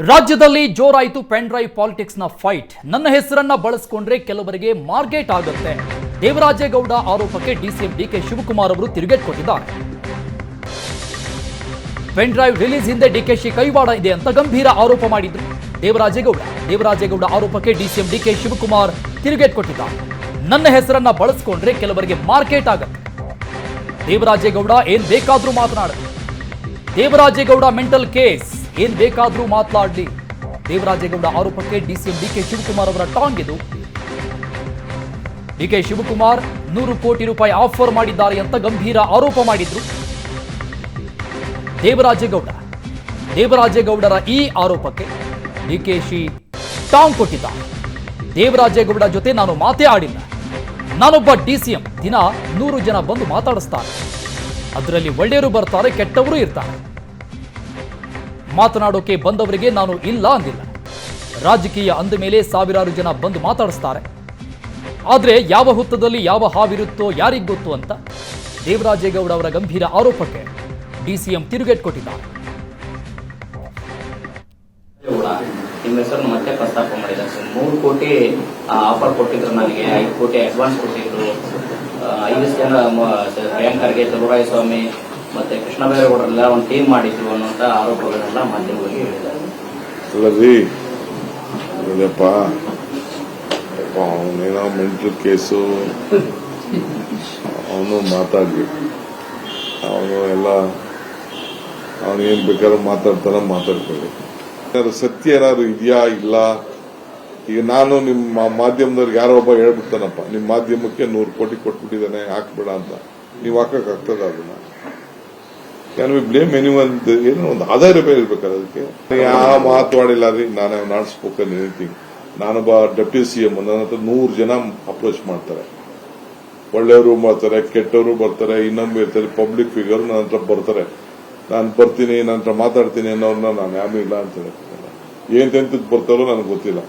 ರಾಜ್ಯದಲ್ಲಿ ಜೋರಾಯಿತು pen drive politics ನ fight. ನನ್ನ ಹೆಸರನ್ನ ಬಳಸಿಕೊಂಡ್ರೆ ಕೆಲವರಿಗೆ ಮಾರ್ಕೆಟ್ ಆಗುತ್ತೆ. ದೇವರಾಜೇಗೌಡ ಆರೋಪಕ್ಕೆ ಡಿಸಿಎಂ ಡಿಕೆ ಶಿವಕುಮಾರ್ ಅವರು ತಿರುಗೇಟು ಕೊಟ್ಟಿದ್ದಾರೆ. ಪೆನ್ ಡ್ರೈವ್ ರಿಲೀಸ್ ಹಿಂದೆ ಡಿಕೆಶಿ ಕೈವಾಡ ಇದೆ ಅಂತ ಗಂಭೀರ ಆರೋಪ ಮಾಡಿದ್ರು ದೇವರಾಜೇಗೌಡ ಆರೋಪಕ್ಕೆ ಡಿಸಿಎಂ ಡಿಕೆ ಶಿವಕುಮಾರ್ ತಿರುಗೇಟು ಕೊಟ್ಟಿದ್ದಾರೆ. ನನ್ನ ಹೆಸರನ್ನ ಬಳಸಿಕೊಂಡ್ರೆ ಕೆಲವರಿಗೆ ಮಾರ್ಕೆಟ್ ಆಗುತ್ತೆ. ದೇವರಾಜೇಗೌಡ ಏನ್ ಬೇಕಾದ್ರೂ ಮಾತನಾಡುತ್ತೆ. ದೇವರಾಜೇಗೌಡ ಮೆಂಟಲ್ ಕೇಸ್, ಏನ್ ಬೇಕಾದ್ರೂ ಮಾತನಾಡಲಿ. ದೇವರಾಜೇಗೌಡ ಆರೋಪಕ್ಕೆ ಡಿಸಿಎಂ ಡಿಕೆ ಶಿವಕುಮಾರ್ ಅವರ ಟಾಂಗ್ ಇದು. ಡಿಕೆ ಶಿವಕುಮಾರ್ 100 ಕೋಟಿ ರೂಪಾಯಿ ಆಫರ್ ಮಾಡಿದ್ದಾರೆ ಅಂತ ಗಂಭೀರ ಆರೋಪ ಮಾಡಿದ್ರು ದೇವರಾಜೇಗೌಡರ ಈ ಆರೋಪಕ್ಕೆ ಡಿಕೆಶಿ ಟಾಂಗ್ ಕೊಟ್ಟಿದ್ದಾರೆ. ದೇವರಾಜೇಗೌಡ ಜೊತೆ ನಾನು ಮಾತೇ ಆಡಿಲ್ಲ. ನಾನೊಬ್ಬ ಡಿಸಿಎಂ, ದಿನ 100 ಜನ ಬಂದು ಮಾತಾಡಿಸ್ತಾರೆ. ಅದರಲ್ಲಿ ಒಳ್ಳೆಯವರು ಬರ್ತಾರೆ, ಕೆಟ್ಟವರು ಇರ್ತಾರೆ. ಮಾತನಾಡೋಕೆ ಬಂದವರಿಗೆ ನಾನು ಇಲ್ಲ ಅಂದಿಲ್ಲ. ರಾಜಕೀಯ ಅಂದ ಮೇಲೆ ಸಾವಿರಾರು ಜನ ಬಂದು ಮಾತಾಡಿಸ್ತಾರೆ. ಆದರೆ ಯಾವ ಹುತ್ತದಲ್ಲಿ ಯಾವ ಹಾವಿರುತ್ತೋ ಯಾರಿಗ್ ಗೊತ್ತು ಅಂತ ದೇವರಾಜೇಗೌಡ ಅವರ ಗಂಭೀರ ಆರೋಪಕ್ಕೆ ಡಿಸಿಎಂ ತಿರುಗೇಟು ಕೊಟ್ಟಿದ್ದಾರೆ. ನಿಮ್ಮ ಹೆಸರನ್ನು ಮತ್ತೆ ಪ್ರಸ್ತಾಪ ಮಾಡಿದ್ದಾರೆ. 3 ಕೋಟಿ ಆಫರ್ ಕೊಟ್ಟಿದ್ರು, ನನಗೆ 5 ಕೋಟಿ ಅಡ್ವಾನ್ಸ್ ಕೊಟ್ಟಿದ್ರು. 5 ಜನ ಪ್ರಿಯಾಂಕರ್ಗೆ ಚಲುವರಾಯ ಸ್ವಾಮಿ ಮತ್ತೆ ಕೃಷ್ಣ ಬೈರೇಗೌಡರೆಲ್ಲ ಒಂದು ಟೀಮ್ ಮಾಡಿದ್ರು ಅನ್ನುವಂತ ಆರೋಪಗಳನ್ನೆಲ್ಲ ಮಾಧ್ಯಮಗಳಿಗೆ ಹೇಳಿದ್ದಾರೆ. ಅವನೇನೋ ಮೆಂಟಲ್ ಕೇಸು, ಅವನು ಮಾತಾಡ್ಲಿ, ಅವನು ಎಲ್ಲ ಅವನೇನ್ ಬೇಕಾದ್ರೂ ಮಾತಾಡ್ಕೊಳ್ಳಿ. ಸತ್ಯ ಏನಾದ್ರು ಇದೆಯಾ ಇಲ್ಲ. ಈಗ ನಾನು ನಿಮ್ಮ ಮಾಧ್ಯಮದವ್ರಿಗೆ ಯಾರೋ ಒಬ್ಬ ಹೇಳ್ಬಿಡ್ತಾನಪ್ಪ, ನಿಮ್ಮ ಮಾಧ್ಯಮಕ್ಕೆ 100 ಕೋಟಿ ಕೊಟ್ಬಿಟ್ಟಿದ್ದಾನೆ ಹಾಕ್ಬೇಡ ಅಂತ, ನೀವು ಹಾಕಕ್ಕಾಗ್ತದ? ಅದನ್ನ ಕ್ಯಾನ್ ವಿ ಬ್ಲೇಮ್ ಎನಿವನ್? ಏನೋ ಒಂದು ಆಧಾರ ಬೇರೆ ಇರ್ಬೇಕಲ್ಲ ಅದಕ್ಕೆ. ಯಾವ ಮಾತಾಡಿಲ್ಲ ರೀ, ನಾನು ನಾಟ್ ಸ್ಪೋಕನ್ ಎನಿಥಿಂಗ್. ನಾನೊಬ್ಬ ಡೆಪ್ಟಿ ಸಿಎಂ, ನನ್ನ ಹತ್ರ 100 ಜನ ಅಪ್ರೋಚ್ ಮಾಡ್ತಾರೆ. ಒಳ್ಳೆಯವರು ಬರ್ತಾರೆ, ಕೆಟ್ಟವರು ಬರ್ತಾರೆ, ಇನ್ನೊಮ್ಮೆ ಇರ್ತಾರೆ, ಪಬ್ಲಿಕ್ ಫಿಗರ್ ನನ್ನ ಹತ್ರ ಬರ್ತಾರೆ. ನಾನು ಬರ್ತೀನಿ, ನನ್ನ ಹತ್ರ ಮಾತಾಡ್ತೀನಿ ಅನ್ನೋರ್ನ ನಾನು ಯಾರು ಇಲ್ಲ ಅಂತ ಹೇಳ್ತಿಲ್ಲ. ಎಂತೆಂತದ್ದು ಬರ್ತಾರೋ ನನಗೆ ಗೊತ್ತಿಲ್ಲ.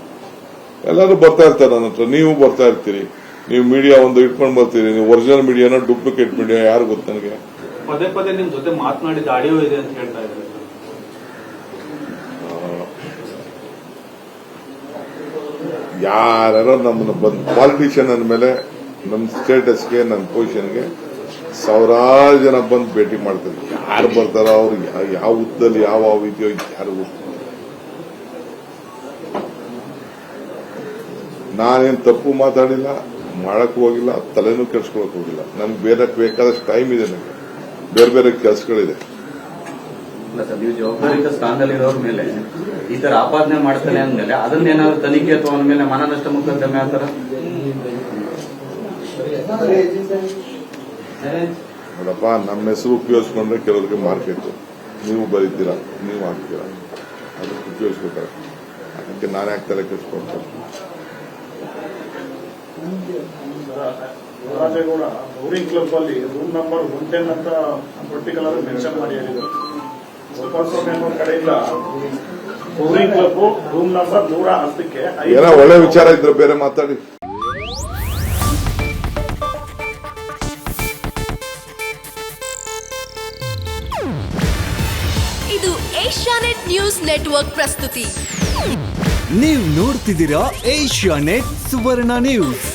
ಎಲ್ಲರೂ ಬರ್ತಾ ಇರ್ತಾರೆ ನನ್ನ ಹತ್ರ, ನೀವು ಬರ್ತಾ ಇರ್ತೀರಿ. ನೀವು ಮೀಡಿಯಾ ಒಂದು ಇಟ್ಕೊಂಡು ಬರ್ತೀರಿ. ನೀವು ಒರಿಜಿನಲ್ ಮೀಡಿಯಾನ ಡೂಪ್ಲಿಕೇಟ್ ಮೀಡಿಯಾ ಯಾರು ಗೊತ್ತು ನನಗೆ? ಪದೇ ಪದೇ ನಿಮ್ ಜೊತೆ ಮಾತನಾಡಿದ ಆಡಿಯೋ ಇದೆ ಅಂತ ಹೇಳ್ತಾ ಇದ್ದಾರೆ. ಯಾರು ನಮ್ಮನ್ನ ಬಂದು ಪಾಲಿಟಿಷಿಯನ್ ಅಂದಮೇಲೆ ನಮ್ಮ ಸ್ಟೇಟಸ್ಗೆ, ನನ್ನ ಪೊಸಿಷನ್ಗೆ ಸಾವಿರಾರು ಜನ ಬಂದು ಭೇಟಿ ಮಾಡ್ತಾರೆ. ಯಾರು ಬರ್ತಾರೋ ಅವ್ರಿಗೆ ಯಾವ ಹುದ್ದದಲ್ಲಿ ಯಾವ ಇದೆಯೋ ಯಾರು ಗೊತ್ತು. ನಾನೇನು ತಪ್ಪು ಮಾತಾಡಿಲ್ಲ, ಮಾಡಕ್ ಹೋಗಿಲ್ಲ, ತಲೆನೂ ಕೆಡ್ಸ್ಕೊಳಕ್ ಹೋಗಿಲ್ಲ. ನನ್ಗೆ ಬೇರೆ ಬೇಕಾದಷ್ಟು ಟೈಮ್ ಇದೆ, ನನಗೆ ಬೇರೆ ಬೇರೆ ಕೆಲಸಗಳಿದೆ. ನೀವು ಜವಾಬ್ದಾರಿತ ಸ್ಥಾನದಲ್ಲಿರೋರ ಮೇಲೆ ಈ ತರ ಆಪಾದನೆ ಮಾಡ್ತಾನೆ ಅಂದ್ಮೇಲೆ ಅದನ್ನೇನಾದ್ರು ತನಿಖೆ ಅಥವಾ ಅವನ ಮೇಲೆ ಮಾನನಷ್ಟ ಮೊಕದ್ದಮೆ ಆತರ ನೋಡಪ್ಪ, ನಮ್ಮ ಹೆಸರು ಉಪಯೋಗಿಸ್ಕೊಂಡ್ರೆ ಕೆಲವರಿಗೆ ಮಾರ್ಕೆಟ್. ನೀವು ಬರೀತೀರಾ, ನೀವು ಹಾಕ್ತೀರಾ, ಅದಕ್ಕೆ ಉಪಯೋಗಿಸ್ಬೇಕಾರೆ ಅದಕ್ಕೆ ನಾನು ಯಾಕೆ ತಲೆ ಕೆಡಿಸ್ಕೊಳ್ತೇನೆ? ದೇವರಾಜೇಗೌಡ ಗೌರಿ ಕ್ಲಬ್ ಅಲ್ಲಿ ರೂಮ್ ನಂಬರ್ 110 ಅಂತ ಪರ್ಟಿಕ್ಯುಲರ್ ಮೆನ್ಷನ್ ಮಾಡಿ ಹೇಳಿದರು. ಗೋಪಾಲಸ್ವಾಮಿ ಅನ್ನೋ ಕಡೆಯಿಂದ ಗೌರಿ ಕ್ಲಬ್ ರೂಮ್ ನಂಬರ್ 110ಕ್ಕೆ ಏನೋ ಒಳ್ಳೆ ವಿಚಾರ ಇದ್ರೆ ಬೇರೆ ಮಾತಾಡಿ. ಇದು ಏಷ್ಯಾನೆಟ್ ನ್ಯೂಸ್ ನೆಟ್ವರ್ಕ್ ಪ್ರಸ್ತುತಿ. ನೀವು ನೋಡ್ತಿದ್ದೀರಾ ಏಷ್ಯಾನೆಟ್ ಸುವರ್ಣ ನ್ಯೂಸ್.